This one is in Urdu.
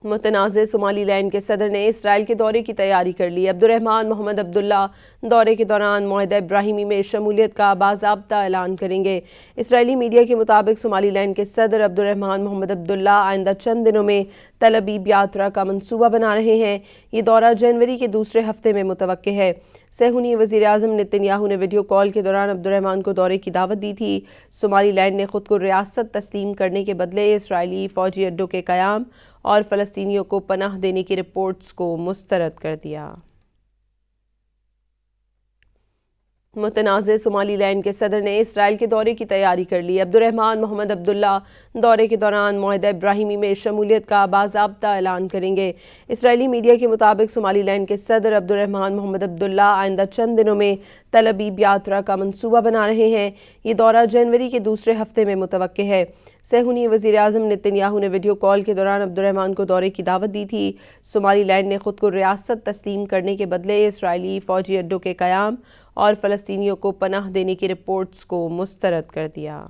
متنازع صومالی لینڈ کے صدر نے اسرائیل کے دورے کی تیاری کر لی۔ عبدالرحمن محمد عبداللہ دورے کے دوران معاہدہ ابراہیمی میں شمولیت کا باضابطہ اعلان کریں گے۔ اسرائیلی میڈیا کے مطابق صومالی لینڈ کے صدر عبدالرحمن محمد عبداللہ آئندہ چند دنوں میں تل ابیب یاترا کا منصوبہ بنا رہے ہیں۔ یہ دورہ جنوری کے دوسرے ہفتے میں متوقع ہے۔ صہیونی وزیر اعظم نتن یاہو نے ویڈیو کال کے دوران عبدالرحمن کو دورے کی دعوت دی تھی۔ صومالی لینڈ نے خود کو ریاست تسلیم کرنے کے بدلے اسرائیلی فوجی اڈوں کے قیام اور فلسطینیوں کو پناہ دینے کی رپورٹس کو مسترد کر دیا۔ متنازع صومالی لینڈ کے صدر نے اسرائیل کے دورے کی تیاری کر لی۔ عبدالرحمن محمد عبداللہ دورے کے دوران معاہدہ ابراہیمی میں شمولیت کا باضابطہ اعلان کریں گے۔ اسرائیلی میڈیا کے مطابق صومالی لینڈ کے صدر عبدالرحمن محمد عبداللہ آئندہ چند دنوں میں تل ابیب یاترا کا منصوبہ بنا رہے ہیں۔ یہ دورہ جنوری کے دوسرے ہفتے میں متوقع ہے۔ صہیونی وزیر اعظم نتن یاہو نے ویڈیو کال کے دوران عبدالرحمن کو دورے کی دعوت دی تھی۔ صومالی لینڈ نے خود کو ریاست تسلیم کرنے کے بدلے اسرائیلی فوجی اڈوں کے قیام اور فلسطینیوں کو پناہ دینے کی رپورٹس کو مسترد کر دیا۔